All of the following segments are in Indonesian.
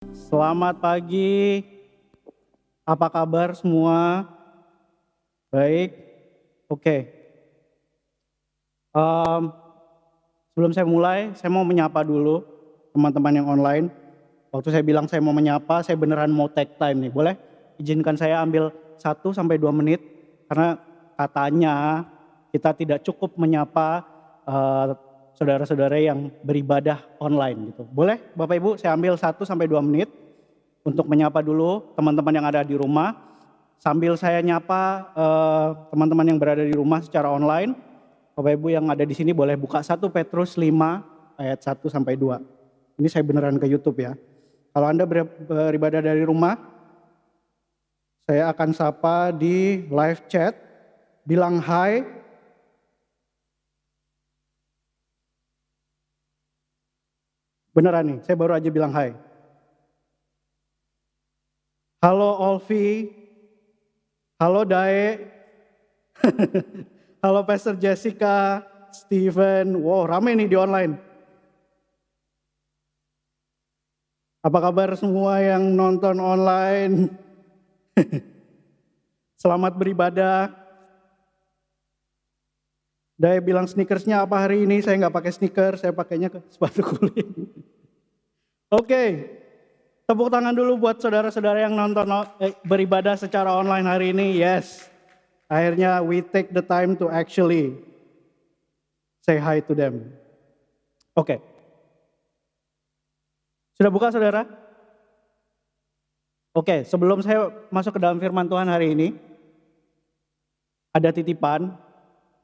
Selamat pagi, apa kabar semua? Baik, oke. Em, Sebelum saya mulai, saya mau menyapa dulu teman-teman yang online. Waktu saya bilang saya mau menyapa, saya beneran mau take time nih. Boleh izinkan saya ambil 1 sampai 2 menit, karena katanya kita tidak cukup menyapa eh, saudara-saudara yang beribadah online gitu. Boleh Bapak Ibu saya ambil 1 sampai 2 menit untuk menyapa dulu teman-teman yang ada di rumah. Sambil saya nyapa teman-teman yang berada di rumah secara online, Bapak Ibu yang ada di sini boleh buka 1 Petrus 5 ayat 1 sampai 2. Ini saya beneran ke YouTube ya. Kalau Anda beribadah dari rumah, saya akan sapa di live chat, bilang hai. Beneran nih, saya baru aja bilang hai. Halo Olvi, halo Dae, halo Pastor Jessica, Steven, wow rame nih di online. Apa kabar semua yang nonton online? Selamat beribadah. Dae bilang sneakersnya apa hari ini? Saya nggak pakai sneakers, saya pakainya sepatu kulit. Oke, tepuk tangan dulu buat saudara-saudara yang nonton beribadah secara online hari ini. Yes, akhirnya we take the time to actually say hi to them. Oke, sudah buka saudara? Oke, sebelum saya masuk ke dalam firman Tuhan hari ini, ada titipan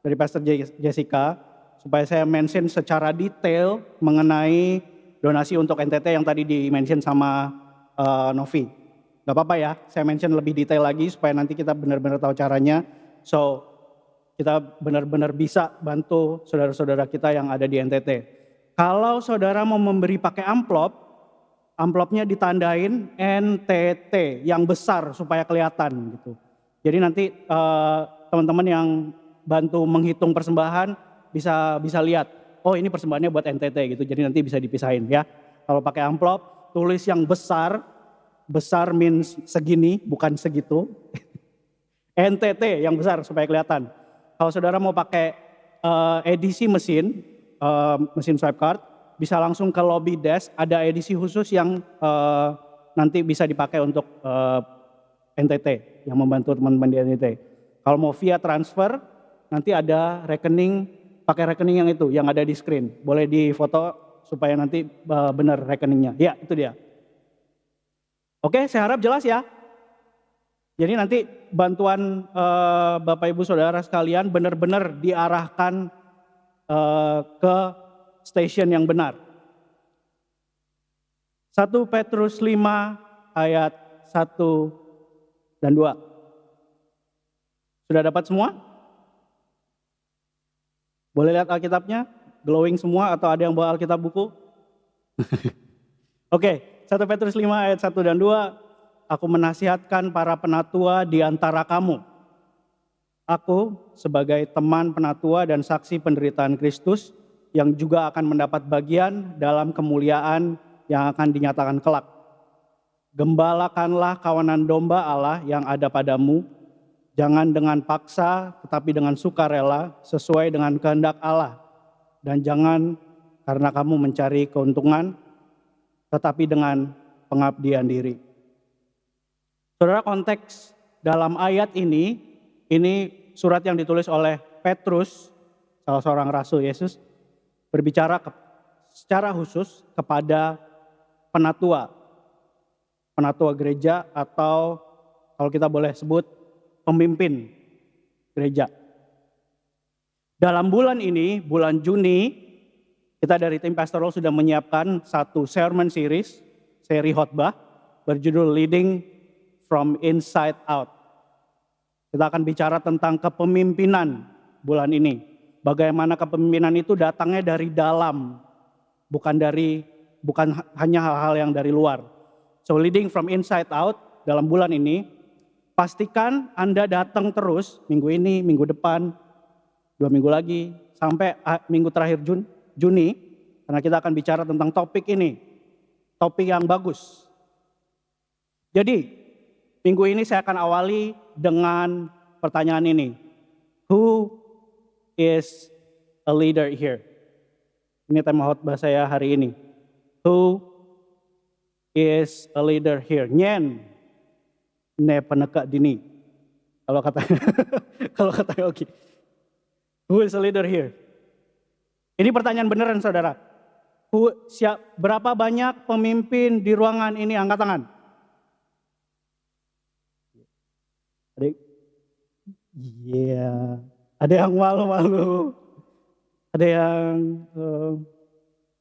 dari Pastor Jessica, supaya saya mention secara detail mengenai donasi untuk NTT yang tadi di-mention sama Novi. Gak apa-apa ya, saya mention lebih detail lagi supaya nanti kita benar-benar tahu caranya. So, kita benar-benar bisa bantu saudara-saudara kita yang ada di NTT. Kalau saudara mau memberi pakai amplopnya ditandain NTT yang besar supaya kelihatan gitu. Jadi nanti teman-teman yang bantu menghitung persembahan bisa lihat, oh ini persembahannya buat NTT gitu. Jadi nanti bisa dipisahin ya. Kalau pakai amplop, tulis yang besar means segini bukan segitu. NTT yang besar supaya kelihatan. Kalau saudara mau pakai edisi mesin swipe card, bisa langsung ke lobby desk, ada edisi khusus yang nanti bisa dipakai untuk NTT, yang membantu teman-teman di NTT. Kalau mau via transfer, nanti ada rekening, pakai rekening yang itu, yang ada di screen. Boleh difoto supaya nanti benar rekeningnya. Ya, itu dia. Oke, saya harap jelas ya. Jadi nanti bantuan Bapak Ibu Saudara sekalian benar-benar diarahkan ke stasiun yang benar. 1 Petrus 5 ayat 1 dan 2. Sudah dapat semua? Boleh lihat Alkitabnya? Glowing semua atau ada yang bawa Alkitab buku? Oke, 1 Petrus 5 ayat 1 dan 2. Aku menasihatkan para penatua di antara kamu. Aku sebagai teman penatua dan saksi penderitaan Kristus yang juga akan mendapat bagian dalam kemuliaan yang akan dinyatakan kelak. Gembalakanlah kawanan domba Allah yang ada padamu, jangan dengan paksa tetapi dengan sukarela sesuai dengan kehendak Allah. Dan jangan karena kamu mencari keuntungan tetapi dengan pengabdian diri. Saudara, konteks dalam ayat ini surat yang ditulis oleh Petrus, salah seorang rasul Yesus, berbicara secara khusus kepada penatua gereja, atau kalau kita boleh sebut pemimpin gereja. Dalam bulan ini, bulan Juni, kita dari tim pastoral sudah menyiapkan satu sermon series, seri khotbah berjudul Leading from Inside Out. Kita akan bicara tentang kepemimpinan bulan ini. Bagaimana kepemimpinan itu datangnya dari dalam, bukan hanya hal-hal yang dari luar. So leading from inside out dalam bulan ini, pastikan Anda datang terus minggu ini, minggu depan, 2 minggu lagi, sampai minggu terakhir Juni, karena kita akan bicara tentang topik ini. Topik yang bagus, Jadi, minggu ini saya akan awali dengan pertanyaan ini. Who is a leader here? Ini tema khotbah saya hari ini. Who is a leader here? Nyen, ne peneka dini. Kalau kata kalau kata Yogi. Who is a leader here? Ini pertanyaan beneran saudara. Berapa banyak pemimpin di ruangan ini? Angkat tangan. Iya. Ada yang malu-malu. Ada yang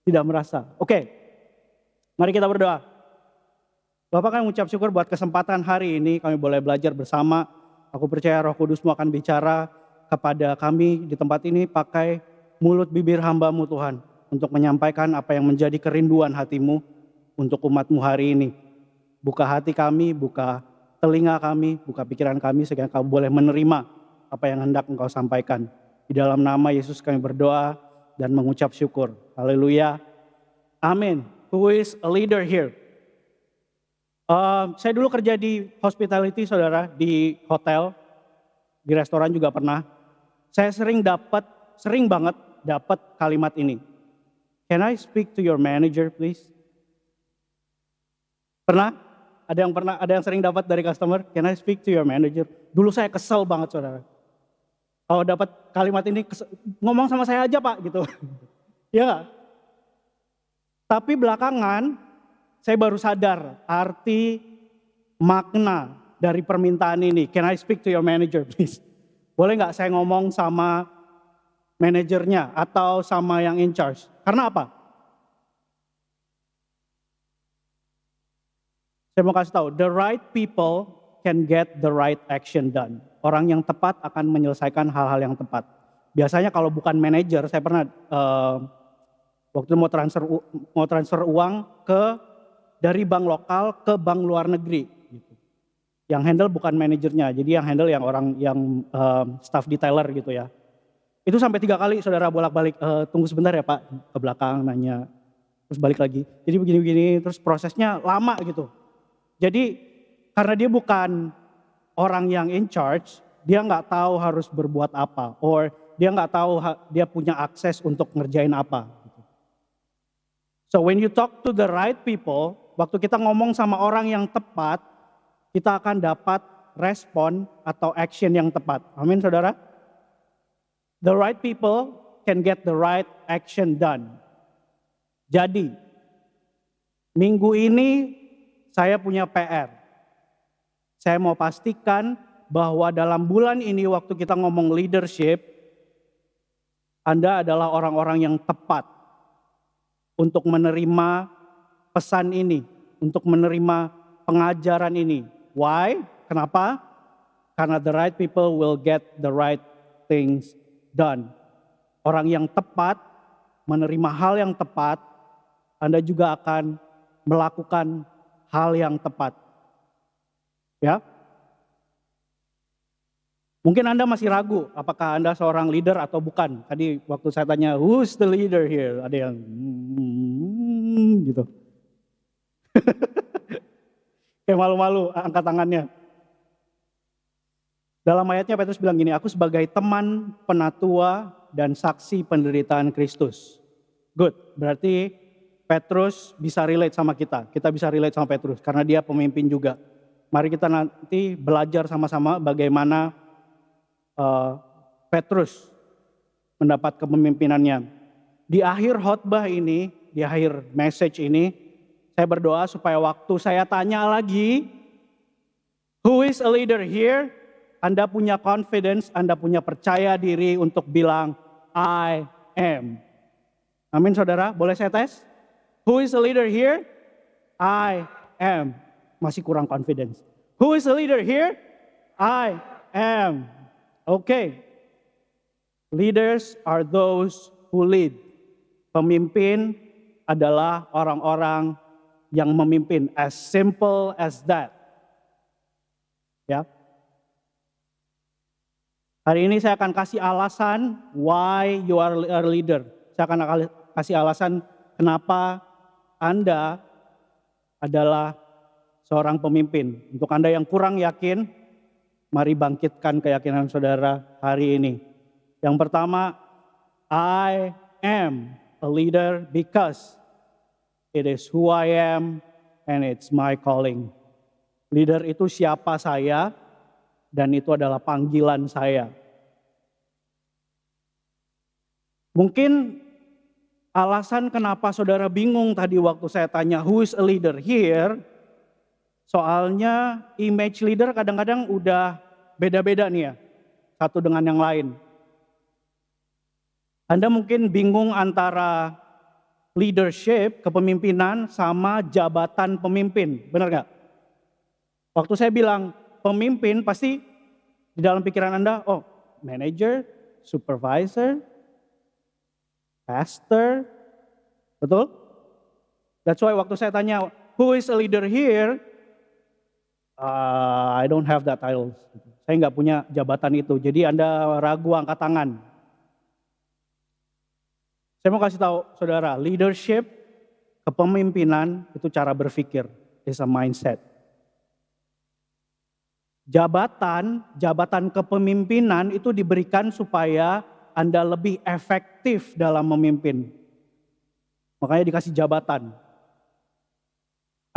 tidak merasa. Oke. Mari kita berdoa. Bapak kami mengucap syukur buat kesempatan hari ini kami boleh belajar bersama. Aku percaya Roh Kudus-Mu akan bicara kepada kami di tempat ini pakai mulut bibir hamba-Mu Tuhan. Untuk menyampaikan apa yang menjadi kerinduan hati-Mu untuk umat-Mu hari ini. Buka hati kami, buka telinga kami, buka pikiran kami sehingga kami boleh menerima apa yang hendak Engkau sampaikan. Di dalam nama Yesus kami berdoa dan mengucap syukur. Haleluya. Amin. Who is a leader here? Saya dulu kerja di hospitality saudara, di hotel, di restoran juga pernah. Saya sering banget dapat kalimat ini. Can I speak to your manager please? Pernah? Ada yang sering dapat dari customer? Can I speak to your manager? Dulu saya kesel banget saudara. Kalau dapat kalimat ini, ngomong sama saya aja pak gitu. Ya. Tapi belakangan saya baru sadar arti makna dari permintaan ini. Can I speak to your manager please? Boleh nggak saya ngomong sama manajernya atau sama yang in charge? Karena apa? Saya mau kasih tahu, the right people can get the right action done. Orang yang tepat akan menyelesaikan hal-hal yang tepat. Biasanya kalau bukan manajer, saya pernah waktu mau transfer uang dari bank lokal ke bank luar negeri. Gitu. Yang handle bukan manajernya, jadi yang handle yang orang yang staff detailer gitu ya. Itu sampai 3 kali saudara bolak-balik, tunggu sebentar ya Pak, ke belakang nanya, terus balik lagi. Jadi begini-begini, terus prosesnya lama gitu. Jadi karena dia bukan orang yang in charge, dia nggak tahu harus berbuat apa, or dia nggak tahu dia punya akses untuk ngerjain apa. So when you talk to the right people, waktu kita ngomong sama orang yang tepat, kita akan dapat respon atau action yang tepat. Amin saudara? The right people can get the right action done. Jadi, minggu ini saya punya PR. Saya mau pastikan bahwa dalam bulan ini waktu kita ngomong leadership, Anda adalah orang-orang yang tepat untuk menerima pesan ini, untuk menerima pengajaran ini. Why? Kenapa? Karena the right people will get the right things done. Orang yang tepat, menerima hal yang tepat, Anda juga akan melakukan hal yang tepat. Ya. Mungkin Anda masih ragu apakah Anda seorang leader atau bukan. Tadi waktu saya tanya, who's the leader here? Ada yang gitu. Kayak malu-malu angkat tangannya. Dalam ayatnya Petrus bilang gini, aku sebagai teman penatua dan saksi penderitaan Kristus. Good, berarti Petrus bisa relate sama kita. Kita bisa relate sama Petrus karena dia pemimpin juga. Mari kita nanti belajar sama-sama bagaimana Petrus mendapat kepemimpinannya. Di akhir khotbah ini, di akhir message ini, saya berdoa supaya waktu saya tanya lagi, who is a leader here? Anda punya confidence, Anda punya percaya diri untuk bilang, I am. Amin saudara, boleh saya tes? Who is a leader here? I am. Masih kurang confidence. Who is a leader here? I am. Okay. Leaders are those who lead. Pemimpin adalah orang-orang yang memimpin. As simple as that. Ya. Hari ini saya akan kasih alasan why you are a leader. Saya akan kasih alasan kenapa Anda adalah seorang pemimpin. Untuk Anda yang kurang yakin, mari bangkitkan keyakinan saudara hari ini. Yang pertama, I am a leader because it is who I am and it's my calling. Leader itu siapa saya dan itu adalah panggilan saya. Mungkin alasan kenapa saudara bingung tadi waktu saya tanya who is a leader here, soalnya image leader kadang-kadang udah beda-beda nih ya, satu dengan yang lain. Anda mungkin bingung antara leadership, kepemimpinan, sama jabatan pemimpin, benar nggak? Waktu saya bilang pemimpin, pasti di dalam pikiran Anda, oh manager, supervisor, pastor, betul? That's why waktu saya tanya, who is a leader here? I don't have that title. Saya nggak punya jabatan itu. Jadi Anda ragu angkat tangan. Saya mau kasih tahu saudara, leadership, kepemimpinan itu cara berpikir, is a mindset. Jabatan kepemimpinan itu diberikan supaya Anda lebih efektif dalam memimpin. Makanya dikasih jabatan.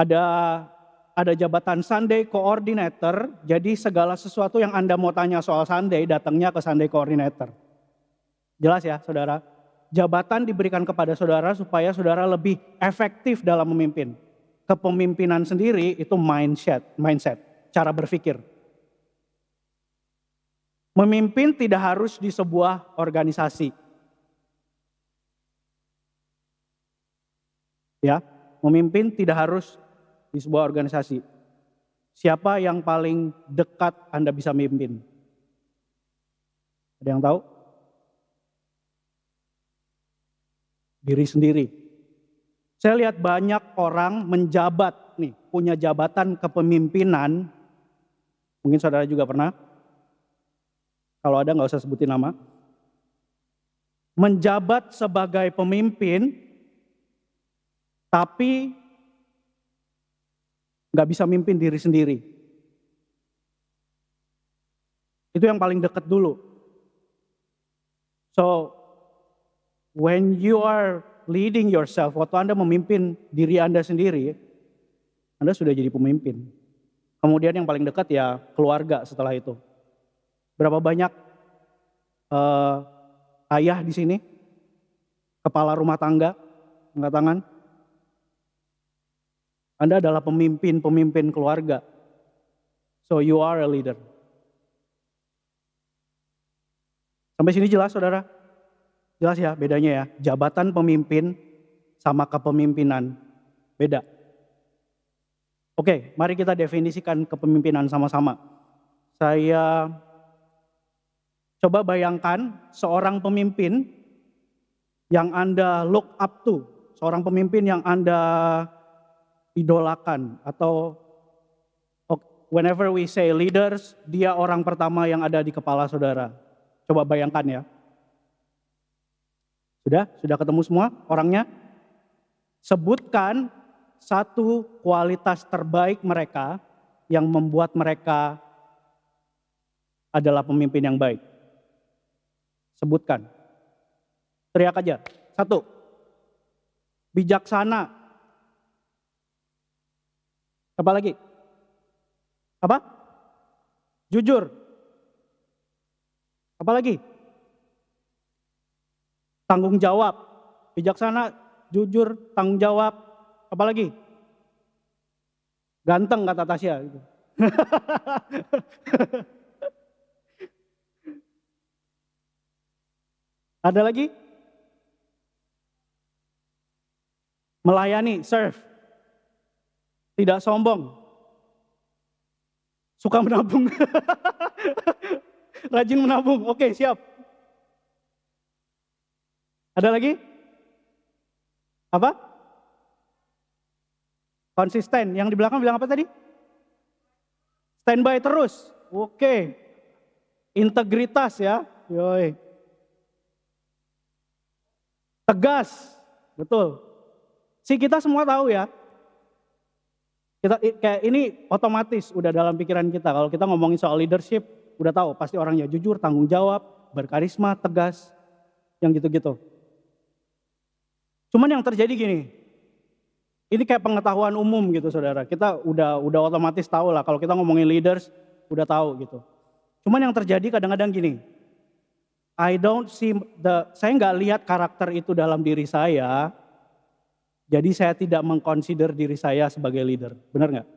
Ada jabatan Sunday Coordinator, jadi segala sesuatu yang Anda mau tanya soal Sunday, datangnya ke Sunday Coordinator. Jelas ya saudara? Jabatan diberikan kepada saudara supaya saudara lebih efektif dalam memimpin. Kepemimpinan sendiri itu mindset, cara berpikir. Memimpin tidak harus di sebuah organisasi. Ya, memimpin tidak harus di sebuah organisasi. Siapa yang paling dekat Anda bisa memimpin? Ada yang tahu? Diri sendiri. Saya lihat banyak orang menjabat nih, punya jabatan kepemimpinan. Mungkin saudara juga pernah. Kalau ada nggak usah sebutin nama. Menjabat sebagai pemimpin, tapi nggak bisa mimpin diri sendiri. Itu yang paling dekat dulu. So, when you are leading yourself, waktu Anda memimpin diri Anda sendiri, Anda sudah jadi pemimpin. Kemudian yang paling dekat ya keluarga setelah itu. Berapa banyak ayah di sini? Kepala rumah tangga, angkat tangan. Anda adalah pemimpin keluarga. So you are a leader. Sampai sini jelas saudara? Jelas ya bedanya ya. Jabatan pemimpin sama kepemimpinan. Beda. Oke, mari kita definisikan kepemimpinan sama-sama. Saya coba bayangkan seorang pemimpin yang Anda look up to. Seorang pemimpin yang Anda idolakan. Atau whenever we say leaders, dia orang pertama yang ada di kepala saudara. Coba bayangkan ya. Sudah ketemu semua orangnya? Sebutkan satu kualitas terbaik mereka yang membuat mereka adalah pemimpin yang baik. Sebutkan. Teriak aja. 1. Bijaksana. Apa lagi? Apa? Jujur. Apa lagi? Tanggung jawab. Bijaksana, jujur, tanggung jawab. Apa lagi? Ganteng kata Tasya. Gitu. Ada lagi? Melayani, serve. Tidak sombong. Suka menabung. Rajin menabung. Oke, siap. Ada lagi? Apa? Konsisten. Yang di belakang bilang apa tadi? Standby terus. Oke. Integritas ya. Yoi. Tegas. Betul. Kita semua tahu ya. Kayak ini otomatis udah dalam pikiran kita. Kalau kita ngomongin soal leadership, udah tahu pasti orangnya jujur, tanggung jawab, berkarisma, tegas, yang gitu-gitu. Cuman yang terjadi gini, ini kayak pengetahuan umum gitu saudara. Kita udah otomatis tahu lah kalau kita ngomongin leaders, udah tahu gitu. Cuman yang terjadi kadang-kadang gini, saya nggak lihat karakter itu dalam diri saya, jadi saya tidak mengconsider diri saya sebagai leader. Benar nggak?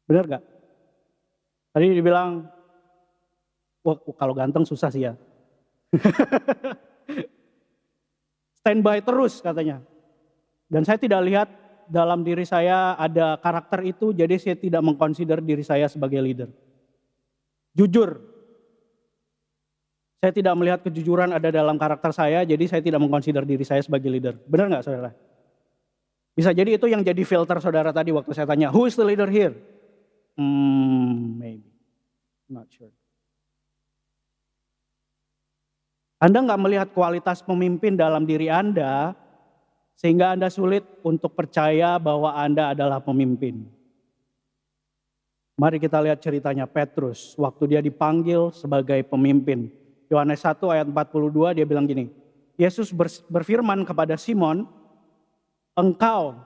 Benar nggak? Tadi dibilang, wah kalau ganteng susah sih ya. Standby terus katanya. Dan saya tidak lihat dalam diri saya ada karakter itu, jadi saya tidak mengconsider diri saya sebagai leader. Jujur, saya tidak melihat kejujuran ada dalam karakter saya, jadi saya tidak mengconsider diri saya sebagai leader. Benar nggak saudara? Bisa jadi itu yang jadi filter saudara tadi waktu saya tanya, who is the leader here? Maybe, not sure. Anda nggak melihat kualitas pemimpin dalam diri Anda, sehingga Anda sulit untuk percaya bahwa Anda adalah pemimpin. Mari kita lihat ceritanya Petrus, waktu dia dipanggil sebagai pemimpin. Yohanes 1 ayat 42 dia bilang gini, Yesus berfirman kepada Simon, engkau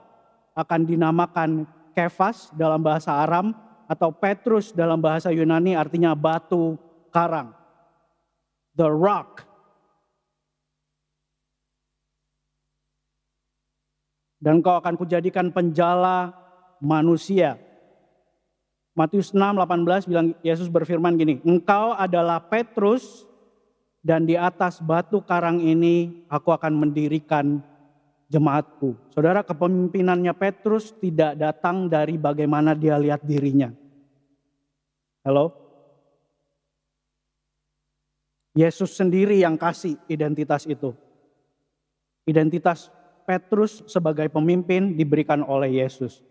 akan dinamakan Kefas dalam bahasa Aram, atau Petrus dalam bahasa Yunani artinya batu karang. The rock. Dan kau akan kujadikan penjala manusia. Matius 6:18 bilang Yesus berfirman gini, engkau adalah Petrus dan di atas batu karang ini aku akan mendirikan jemaatku. Saudara, kepemimpinannya Petrus tidak datang dari bagaimana dia lihat dirinya. Halo? Yesus sendiri yang kasih identitas itu. Identitas Petrus sebagai pemimpin diberikan oleh Yesus.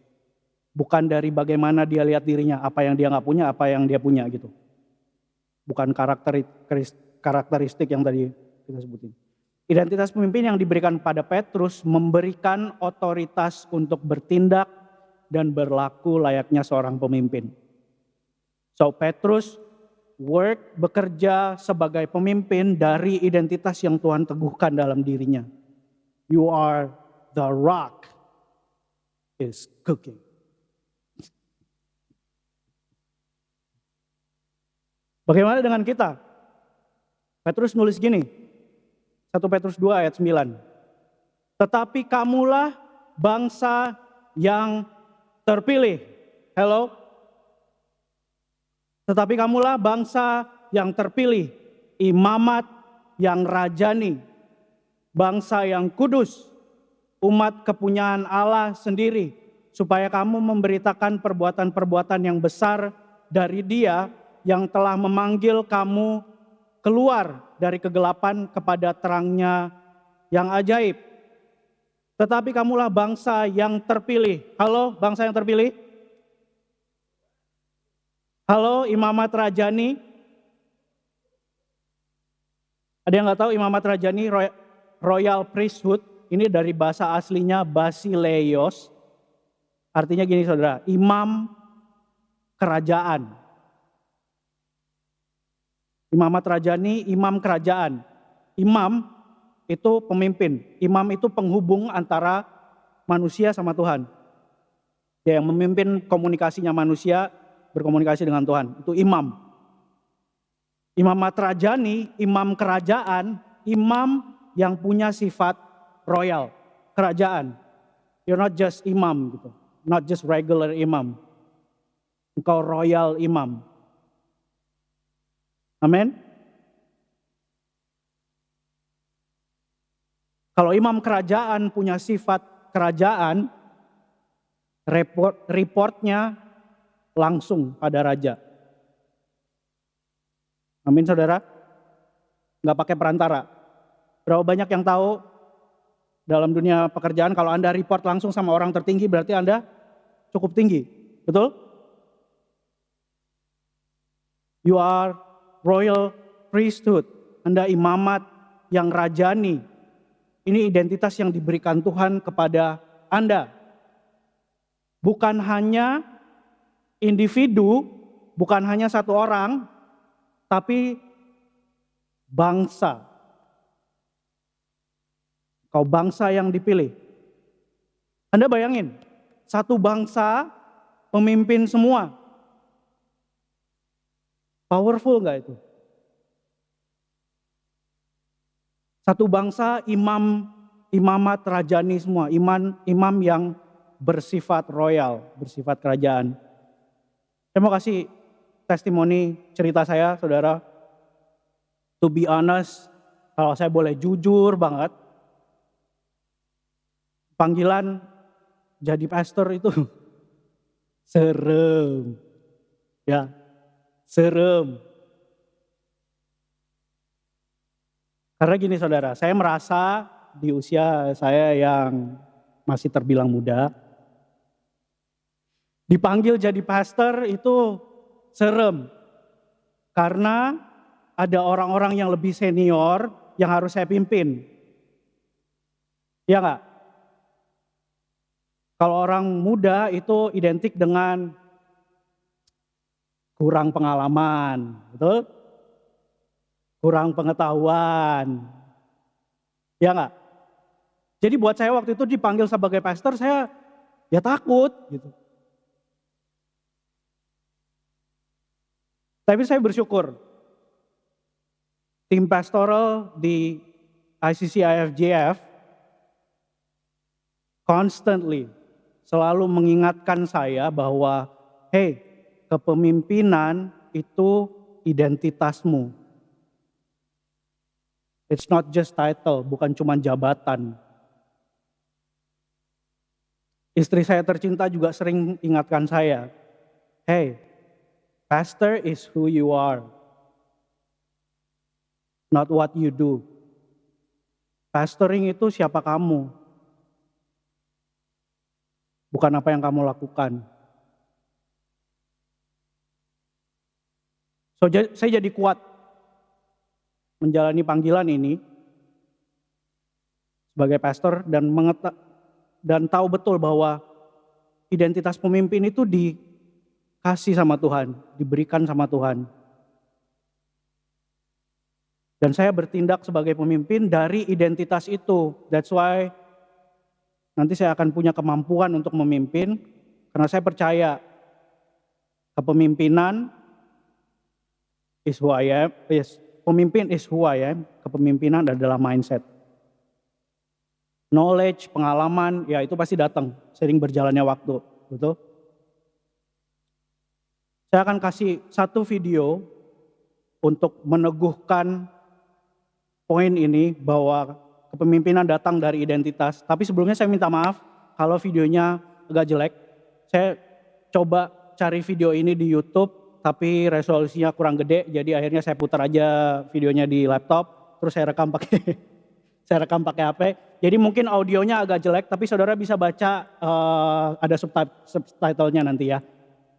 Bukan dari bagaimana dia lihat dirinya, apa yang dia nggak punya, apa yang dia punya gitu. Bukan karakteristik yang tadi kita sebutin. Identitas pemimpin yang diberikan pada Petrus memberikan otoritas untuk bertindak dan berlaku layaknya seorang pemimpin. So Petrus bekerja sebagai pemimpin dari identitas yang Tuhan teguhkan dalam dirinya. You are the rock is cooking. Bagaimana dengan kita? Petrus nulis gini, 1 Petrus 2 ayat 9. Tetapi kamulah bangsa yang terpilih. Hello? Tetapi kamulah bangsa yang terpilih, imamat yang rajani, bangsa yang kudus, umat kepunyaan Allah sendiri, supaya kamu memberitakan perbuatan-perbuatan yang besar dari Dia yang telah memanggil kamu keluar dari kegelapan kepada terangnya yang ajaib. Tetapi kamulah bangsa yang terpilih. Halo, bangsa yang terpilih? Halo, imamat rajani? Ada yang nggak tahu imamat rajani, royal priesthood, ini dari bahasa aslinya basileios. Artinya gini saudara, imam kerajaan. Imamat rajani, imam kerajaan. Imam itu pemimpin, imam itu penghubung antara manusia sama Tuhan. Dia yang memimpin komunikasinya manusia berkomunikasi dengan Tuhan, itu imam. Imamat rajani, imam kerajaan, imam yang punya sifat royal, kerajaan. You're not just imam gitu, not just regular imam. Engkau royal imam. Amin. Kalau imam kerajaan punya sifat kerajaan, reportnya langsung pada raja. Amin saudara. Nggak pakai perantara. Berapa banyak yang tahu dalam dunia pekerjaan kalau Anda report langsung sama orang tertinggi berarti Anda cukup tinggi. Betul? You are royal priesthood. Anda imamat yang rajani. Ini identitas yang diberikan Tuhan kepada Anda. bukan hanya individu, bukan hanya satu orang, tapi bangsa. Kau bangsa yang dipilih. Anda bayangin, satu bangsa pemimpin semua. Powerful nggak itu? Satu bangsa imamat rajani semua, imam yang bersifat royal, bersifat kerajaan. Saya mau kasih testimoni cerita saya, saudara. To be honest, kalau saya boleh jujur banget, panggilan jadi pastor itu serem. Ya, serem. Karena gini saudara, saya merasa di usia saya yang masih terbilang muda, dipanggil jadi pastor itu serem. Karena ada orang-orang yang lebih senior yang harus saya pimpin. Ya enggak? Kalau orang muda itu identik dengan kurang pengalaman, betul? Kurang pengetahuan. Ya enggak? Jadi buat saya waktu itu dipanggil sebagai pastor, saya ya takut gitu. Tapi saya bersyukur. Tim pastoral di ICC IFJF constantly selalu mengingatkan saya bahwa hey, kepemimpinan itu identitasmu. It's not just title, bukan cuma jabatan. Istri saya tercinta juga sering ingatkan saya, hey, pastor is who you are, not what you do. Pastoring itu siapa kamu, bukan apa yang kamu lakukan. So, saya jadi kuat menjalani panggilan ini sebagai pastor dan tahu betul bahwa identitas pemimpin itu dikasih sama Tuhan, diberikan sama Tuhan. Dan saya bertindak sebagai pemimpin dari identitas itu. That's why nanti saya akan punya kemampuan untuk memimpin, karena saya percaya kepemimpinan is who I am, pemimpin is who I am, kepemimpinan adalah mindset. Knowledge, pengalaman, ya itu pasti datang sering berjalannya waktu, betul? Saya akan kasih satu video untuk meneguhkan poin ini bahwa kepemimpinan datang dari identitas. Tapi sebelumnya saya minta maaf kalau videonya agak jelek. Saya coba cari video ini di YouTube, tapi resolusinya kurang gede, jadi akhirnya saya putar aja videonya di laptop, terus saya rekam pakai HP. Jadi mungkin audionya agak jelek, tapi saudara bisa baca ada subtitlenya nanti ya,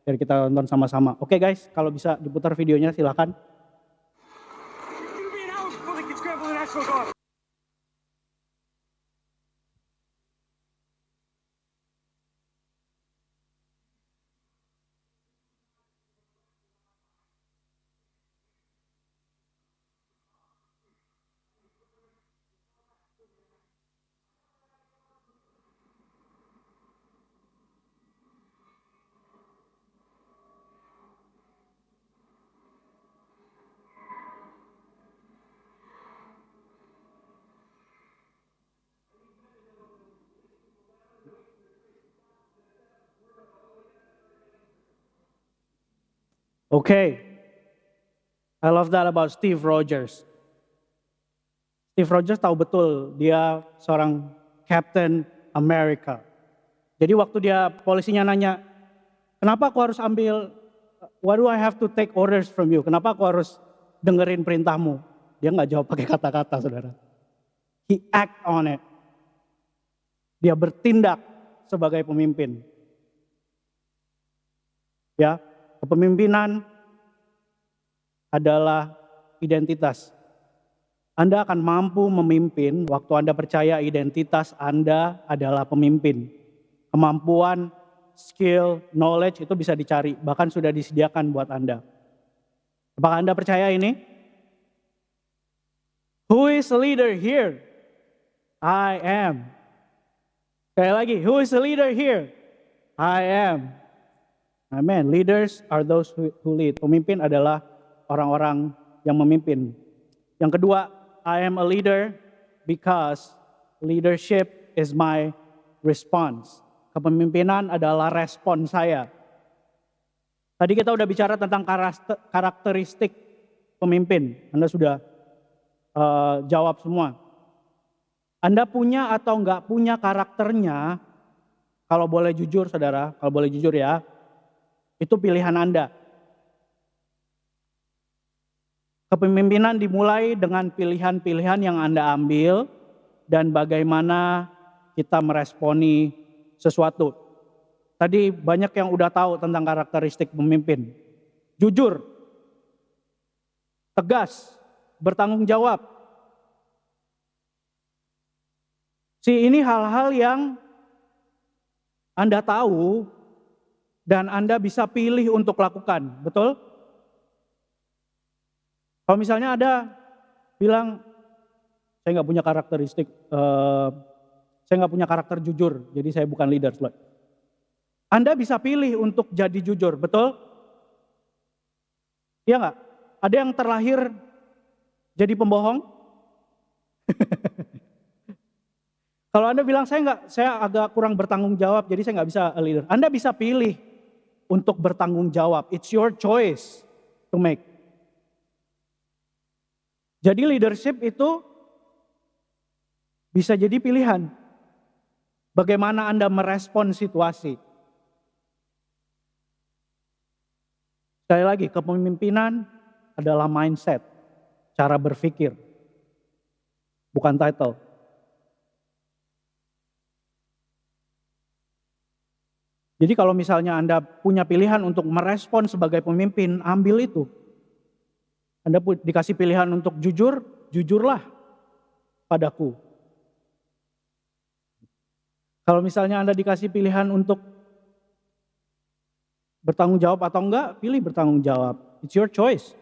biar kita tonton sama-sama. Oke guys, kalau bisa diputar videonya silakan. Okay, I love that about Steve Rogers. Steve Rogers tahu betul dia seorang Captain America. Jadi waktu polisinya nanya, kenapa aku harus why do I have to take orders from you? Kenapa aku harus dengerin perintahmu? Dia nggak jawab pakai kata-kata, saudara. He act on it. Dia bertindak sebagai pemimpin. Ya, kepemimpinan adalah identitas. Anda akan mampu memimpin waktu Anda percaya identitas Anda adalah pemimpin. Kemampuan skill, knowledge itu bisa dicari. Bahkan sudah disediakan buat Anda. Apakah Anda percaya ini? Who is a leader here? I am. Sekali lagi, who is a leader here? I am. Amen. Leaders are those who lead. Pemimpin adalah orang-orang yang memimpin. Yang kedua, I am a leader because leadership is my response. Kepemimpinan adalah respon saya. Tadi kita udah bicara tentang karakteristik pemimpin. Anda sudah jawab semua. Anda punya atau enggak punya karakternya, kalau boleh jujur saudara, kalau boleh jujur ya, itu pilihan Anda. Kepemimpinan dimulai dengan pilihan-pilihan yang Anda ambil dan bagaimana kita meresponi sesuatu. Tadi banyak yang udah tahu tentang karakteristik pemimpin. Jujur, tegas, bertanggung jawab. Ini hal-hal yang Anda tahu dan Anda bisa pilih untuk lakukan, betul? Kalau misalnya ada bilang, saya nggak punya karakteristik, saya nggak punya karakter jujur, jadi saya bukan leader. Anda bisa pilih untuk jadi jujur, betul? Iya nggak? Ada yang terlahir jadi pembohong? Kalau Anda bilang saya agak kurang bertanggung jawab, jadi saya nggak bisa leader. Anda bisa pilih untuk bertanggung jawab. It's your choice to make. Jadi leadership itu bisa jadi pilihan. Bagaimana Anda merespon situasi. Sekali lagi, kepemimpinan adalah mindset, cara berpikir, bukan title. Jadi kalau misalnya Anda punya pilihan untuk merespon sebagai pemimpin, ambil itu. Anda dikasih pilihan untuk jujur, jujurlah padaku. Kalau misalnya Anda dikasih pilihan untuk bertanggung jawab atau enggak, pilih bertanggung jawab. It's your choice.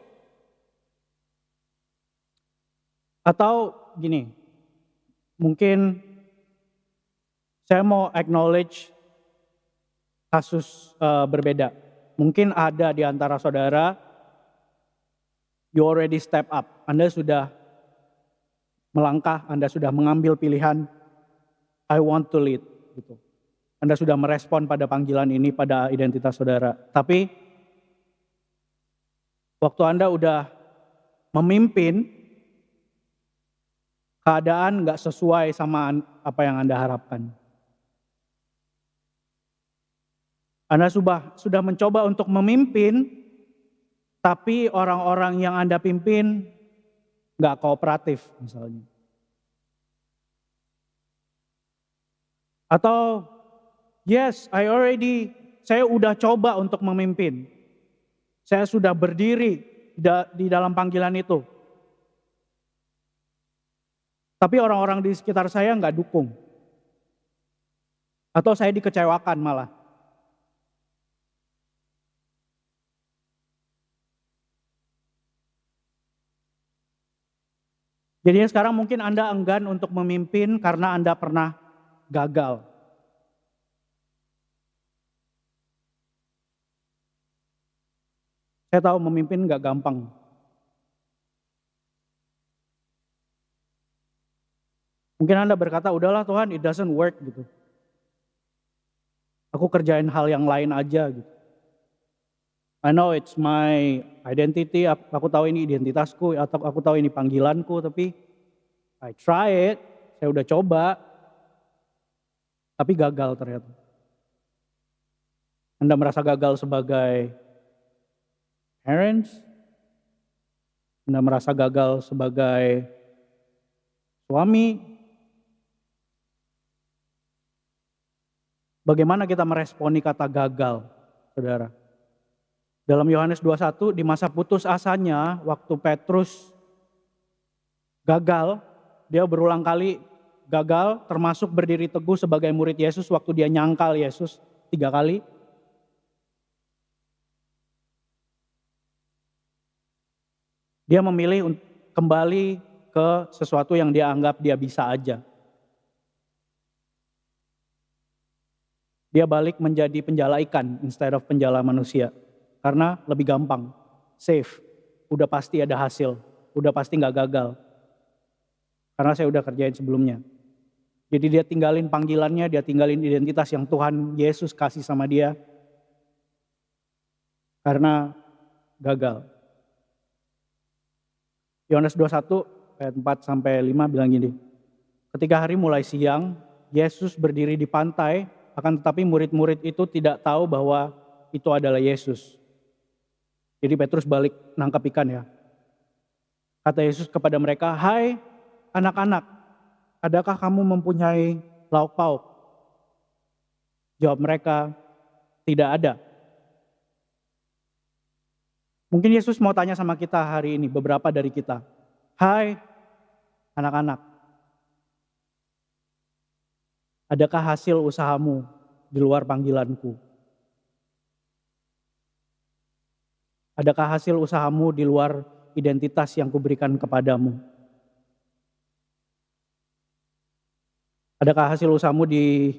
Atau gini, mungkin saya mau acknowledge kasus berbeda. Mungkin ada di antara saudara, you already step up. Anda sudah melangkah, Anda sudah mengambil pilihan, I want to lead. Gitu. Anda sudah merespon pada panggilan ini, pada identitas saudara. Tapi, waktu Anda udah memimpin, keadaan gak sesuai sama apa yang Anda harapkan. Anda sudah mencoba untuk memimpin, tapi orang-orang yang Anda pimpin nggak kooperatif misalnya. Atau, yes, saya udah coba untuk memimpin. Saya sudah berdiri di dalam panggilan itu. Tapi orang-orang di sekitar saya nggak dukung. Atau saya dikecewakan malah. Jadinya sekarang mungkin Anda enggan untuk memimpin karena Anda pernah gagal. Saya tahu memimpin gak gampang. Mungkin Anda berkata, udahlah Tuhan, it doesn't work gitu. Aku kerjain hal yang lain aja gitu. I know it's my identity, aku tahu ini identitasku, atau aku tahu ini panggilanku, tapi I try it, saya udah coba, tapi gagal ternyata. Anda merasa gagal sebagai parents, Anda merasa gagal sebagai suami. Bagaimana kita meresponi kata gagal, saudara? Dalam Yohanes 21, di masa putus asanya, waktu Petrus gagal, dia berulang kali gagal, termasuk berdiri teguh sebagai murid Yesus waktu dia nyangkal Yesus. 3 kali. Dia memilih kembali ke sesuatu yang dia anggap dia bisa aja. Dia balik menjadi penjala ikan instead of penjala manusia. Karena lebih gampang, safe, udah pasti ada hasil, udah pasti gak gagal. Karena saya udah kerjain sebelumnya. Jadi dia tinggalin panggilannya, dia tinggalin identitas yang Tuhan Yesus kasih sama dia. Karena gagal. Yohanes 21 ayat 4-5 bilang gini. Ketika hari mulai siang, Yesus berdiri di pantai, akan tetapi murid-murid itu tidak tahu bahwa itu adalah Yesus. Jadi Petrus balik nangkap ikan ya. Kata Yesus kepada mereka, "Hai anak-anak, adakah kamu mempunyai lauk pauk?" Jawab mereka, "Tidak ada." Mungkin Yesus mau tanya sama kita hari ini, beberapa dari kita. "Hai anak-anak, adakah hasil usahamu di luar panggilanku? Adakah hasil usahamu di luar identitas yang kuberikan kepadamu? Adakah hasil usahamu di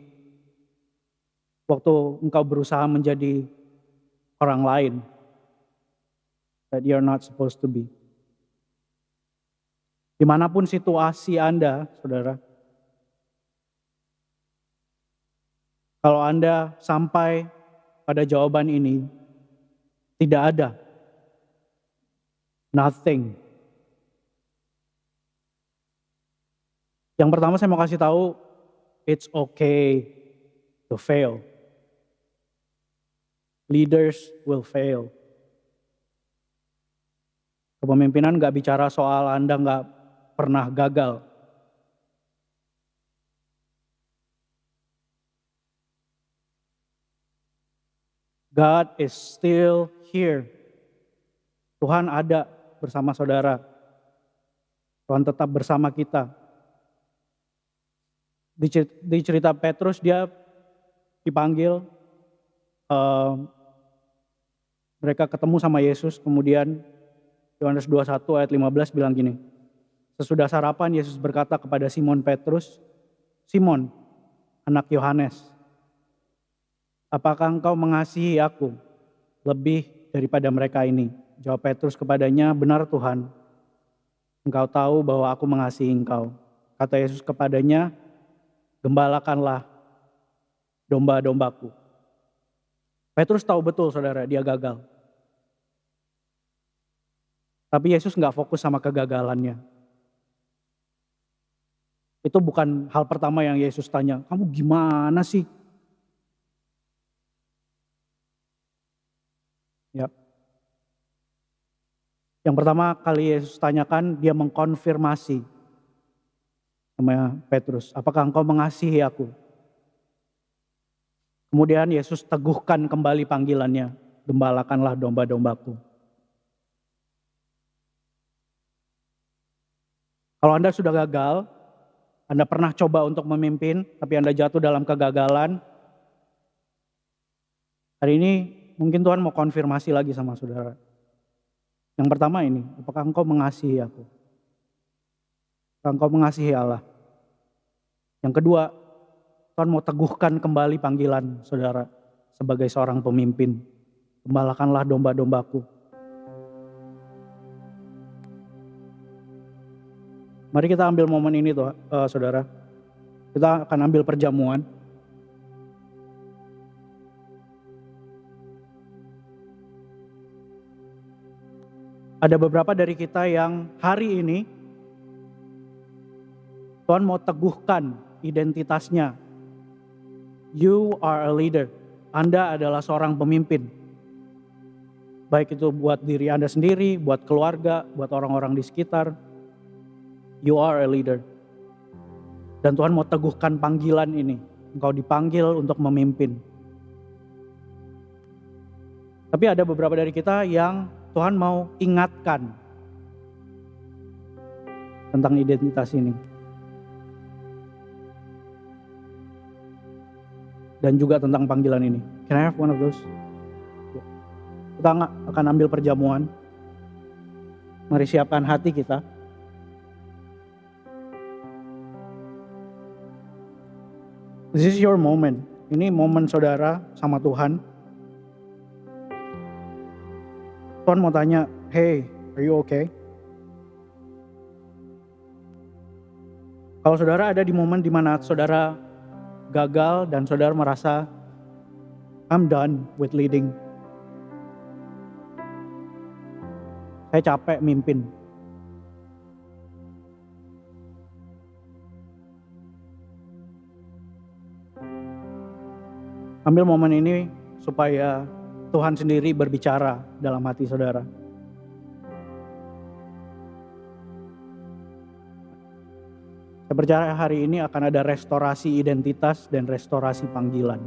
waktu engkau berusaha menjadi orang lain that you're not supposed to be?" Dimanapun situasi Anda, saudara, kalau Anda sampai pada jawaban ini, tidak ada, nothing. Yang pertama saya mau kasih tahu, it's okay to fail. Leaders will fail. Kepemimpinan gak bicara soal Anda gak pernah gagal. God is still here. Tuhan ada bersama saudara. Tuhan tetap bersama kita. Di cerita Petrus dia dipanggil, mereka ketemu sama Yesus, kemudian Yohanes 21 ayat 15 bilang gini, sesudah sarapan Yesus berkata kepada Simon Petrus, "Simon, anak Yohanes, apakah engkau mengasihi aku lebih daripada mereka ini?" Jawab Petrus kepadanya, "Benar Tuhan, engkau tahu bahwa aku mengasihi engkau." Kata Yesus kepadanya, "Gembalakanlah domba-dombaku." Petrus tahu betul saudara, dia gagal. Tapi Yesus gak fokus sama kegagalannya. Itu bukan hal pertama yang Yesus tanya, "Kamu gimana sih?" Ya. Yang pertama kali Yesus tanyakan, dia mengkonfirmasi sama Petrus, "Apakah engkau mengasihi aku?" Kemudian Yesus teguhkan kembali panggilannya, "Gembalakanlah domba-dombaku." Kalau Anda sudah gagal, Anda pernah coba untuk memimpin, tapi Anda jatuh dalam kegagalan, hari ini mungkin Tuhan mau konfirmasi lagi sama saudara. Yang pertama ini, apakah engkau mengasihi aku? Apakah engkau mengasihi Allah? Yang kedua, Tuhan mau teguhkan kembali panggilan saudara sebagai seorang pemimpin. Gembalakanlah domba-dombaku. Mari kita ambil momen ini tuh, saudara. Kita akan ambil perjamuan. Ada beberapa dari kita yang hari ini Tuhan mau teguhkan identitasnya. You are a leader. Anda adalah seorang pemimpin. Baik itu buat diri Anda sendiri, buat keluarga, buat orang-orang di sekitar. You are a leader. Dan Tuhan mau teguhkan panggilan ini. Engkau dipanggil untuk memimpin. Tapi ada beberapa dari kita yang Tuhan mau ingatkan tentang identitas ini. dan juga tentang panggilan ini. Can I have one of those? Kita akan ambil perjamuan. Mari siapkan hati kita. This is your moment. Ini momen saudara sama Tuhan. Tuhan mau tanya, hey, are you okay? Kalau saudara ada di momen di mana saudara gagal dan saudara merasa, I'm done with leading. Saya capek mimpin. Ambil momen ini supaya Tuhan sendiri berbicara dalam hati saudara. Saya percaya hari ini akan ada restorasi identitas dan restorasi panggilan.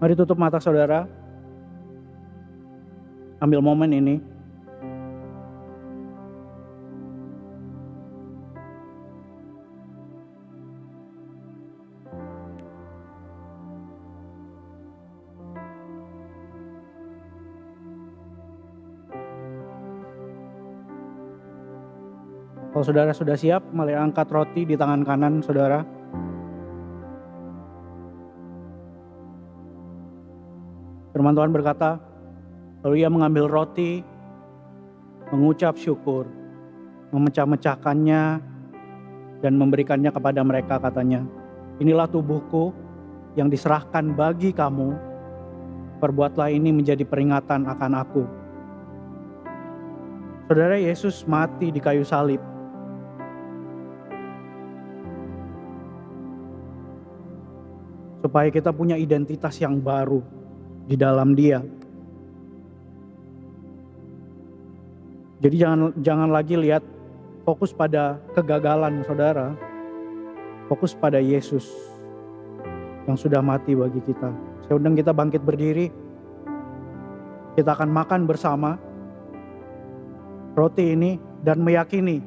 Mari tutup mata saudara. Ambil momen ini. Kalau saudara sudah siap, mari angkat roti di tangan kanan saudara. Firman Tuhan berkata, lalu ia mengambil roti, mengucap syukur, memecah-mecahkannya, dan memberikannya kepada mereka katanya, inilah tubuhku yang diserahkan bagi kamu, perbuatlah ini menjadi peringatan akan aku. Saudara, Yesus mati di kayu salib. Supaya kita punya identitas yang baru di dalam Dia. Jadi jangan lagi lihat fokus pada kegagalan saudara. Fokus pada Yesus yang sudah mati bagi kita. Saya undang kita bangkit berdiri. Kita akan makan bersama roti ini dan meyakini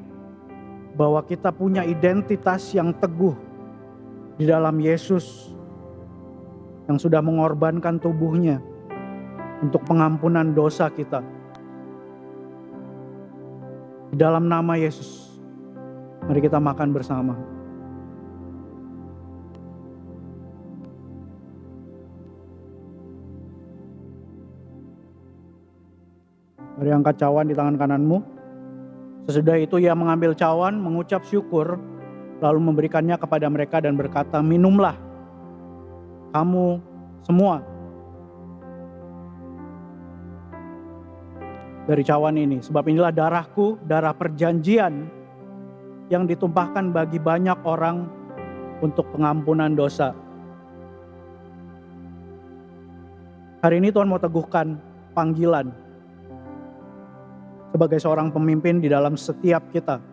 bahwa kita punya identitas yang teguh di dalam Yesus yang sudah mengorbankan tubuhnya untuk pengampunan dosa kita. Di dalam nama Yesus, mari kita makan bersama. Mari angkat cawan di tangan kananmu. Sesudah itu ia mengambil cawan, mengucap syukur, lalu memberikannya kepada mereka dan berkata, minumlah kamu semua dari cawan ini. Sebab inilah darahku, darah perjanjian yang ditumpahkan bagi banyak orang untuk pengampunan dosa. Hari ini Tuhan mau teguhkan panggilan sebagai seorang pemimpin di dalam setiap kita.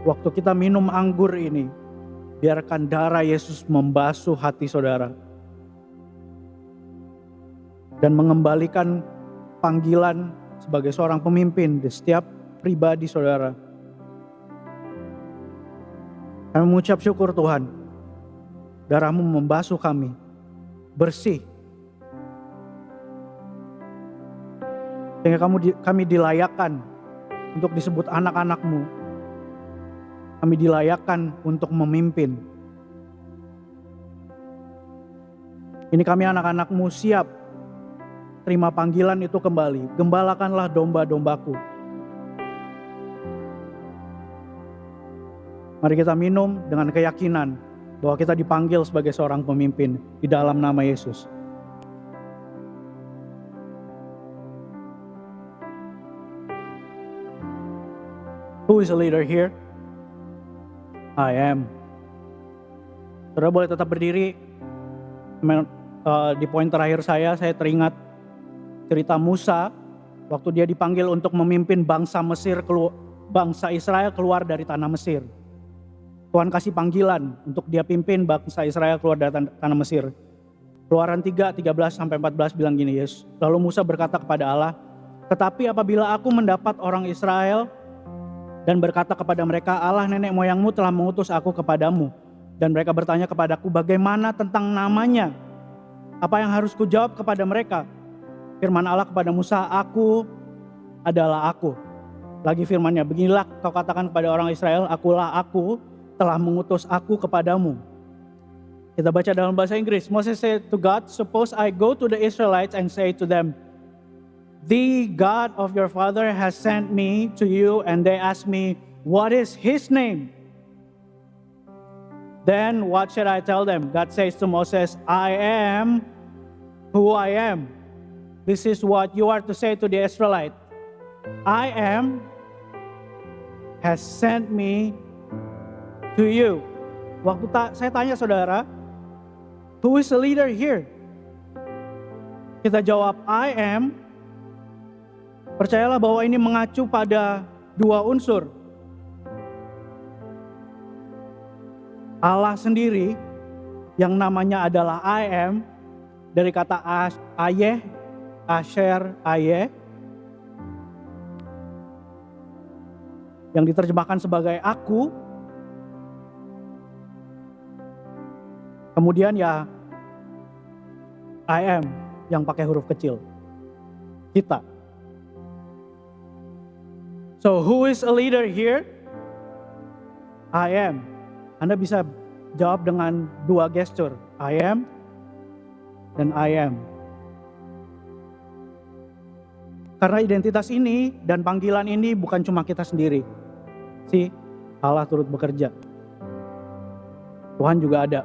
Waktu kita minum anggur ini, biarkan darah Yesus membasuh hati saudara. Dan mengembalikan panggilan sebagai seorang pemimpin di setiap pribadi saudara. Kami mengucap syukur Tuhan. Darah-Mu membasuh kami. Bersih. Sehingga kami dilayakkan untuk disebut anak-anak-Mu. Kami dilayakkan untuk memimpin. Ini kami anak-anak-Mu siap terima panggilan itu kembali. Gembalakanlah domba-dombaku. Mari kita minum dengan keyakinan bahwa kita dipanggil sebagai seorang pemimpin di dalam nama Yesus. Who is a leader here? I am. Saudara boleh tetap berdiri. Di poin terakhir saya teringat cerita Musa waktu dia dipanggil untuk memimpin bangsa Israel keluar dari tanah Mesir. Tuhan kasih panggilan untuk dia pimpin bangsa Israel keluar dari tanah Mesir. Keluaran 3, 13-14 bilang gini, Yesus. Lalu Musa berkata kepada Allah, tetapi apabila aku mendapat orang Israel dan berkata kepada mereka, Allah nenek moyangmu telah mengutus aku kepadamu. Dan mereka bertanya kepadaku, bagaimana tentang namanya? Apa yang harus kujawab kepada mereka? Firman Allah kepada Musa, aku adalah aku. Lagi firmannya, beginilah kau katakan kepada orang Israel, akulah aku, telah mengutus aku kepadamu. Kita baca dalam bahasa Inggris. Moses said to God, suppose I go to the Israelites and say to them, the God of your father has sent me to you, and they ask me, what is his name? Then what should I tell them? God says to Moses, I am who I am. This is what you are to say to the Israelite. I am has sent me to you. Waktu saya tanya saudara, who is the leader here? Kita jawab, I am. Percayalah bahwa ini mengacu pada dua unsur. Allah sendiri yang namanya adalah I am, dari kata ayeh, asher, ayeh, yang diterjemahkan sebagai aku. Kemudian ya I am yang pakai huruf kecil. Kita. So who is a leader here? I am. Anda bisa jawab dengan dua gesture. I am dan I am. Karena identitas ini dan panggilan ini bukan cuma kita sendiri. Allah turut bekerja. Tuhan juga ada.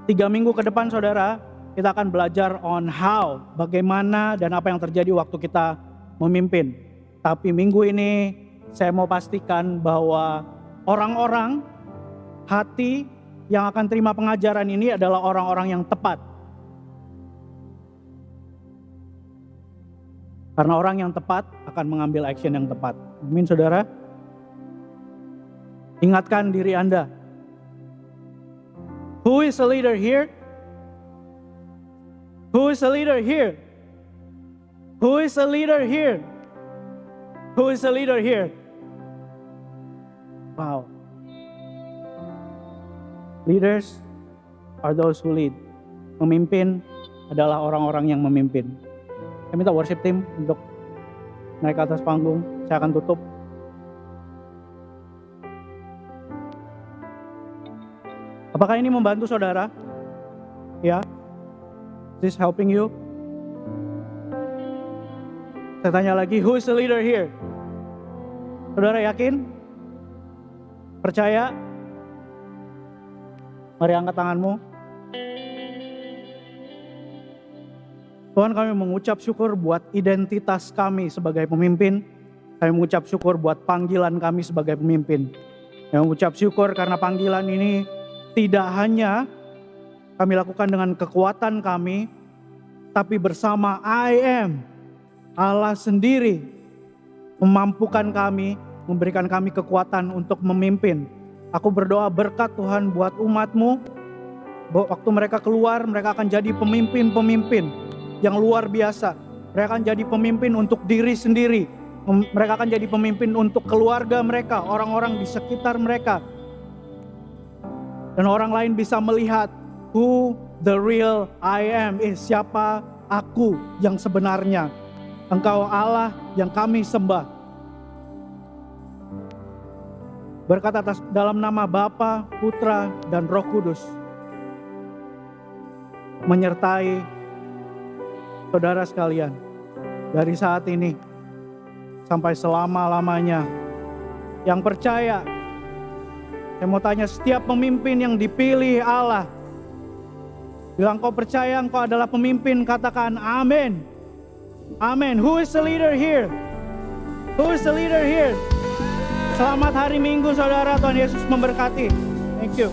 3 minggu ke depan saudara, kita akan belajar on how, bagaimana dan apa yang terjadi waktu kita memimpin. Tapi minggu ini saya mau pastikan bahwa orang-orang hati yang akan terima pengajaran ini adalah orang-orang yang tepat. Karena orang yang tepat akan mengambil action yang tepat. Amin saudara. Ingatkan diri Anda. Who is a leader here? Who is a leader here? Who is a leader here? Who is a leader here? Wow. Leaders are those who lead. Memimpin adalah orang-orang yang memimpin. Saya minta worship team untuk naik ke atas panggung. Saya akan tutup. Apakah ini membantu saudara? Ya? Is this helping you? Saya tanya lagi, who is the leader here? Saudara yakin? Percaya? Mari angkat tanganmu. Tuhan, kami mengucap syukur buat identitas kami sebagai pemimpin. Kami mengucap syukur buat panggilan kami sebagai pemimpin. Kami mengucap syukur karena panggilan ini tidak hanya kami lakukan dengan kekuatan kami, tapi bersama I am, Allah sendiri memampukan kami, memberikan kami kekuatan untuk memimpin. Aku berdoa berkat Tuhan buat umat-Mu, waktu mereka keluar, mereka akan jadi pemimpin-pemimpin yang luar biasa. Mereka akan jadi pemimpin untuk diri sendiri. Mereka akan jadi pemimpin untuk keluarga mereka, orang-orang di sekitar mereka. Dan orang lain bisa melihat who the real I am is, siapa aku yang sebenarnya. Engkau Allah yang kami sembah. Berkat atas dalam nama Bapa, Putra, dan Roh Kudus. Menyertai saudara sekalian. Dari saat ini sampai selama-lamanya. Yang percaya, saya mau tanya setiap pemimpin yang dipilih Allah. Bila engkau percaya engkau adalah pemimpin, katakan amin. Amin. Who is the leader here? Who is the leader here? Selamat hari Minggu saudara, Tuhan Yesus memberkati. Thank you.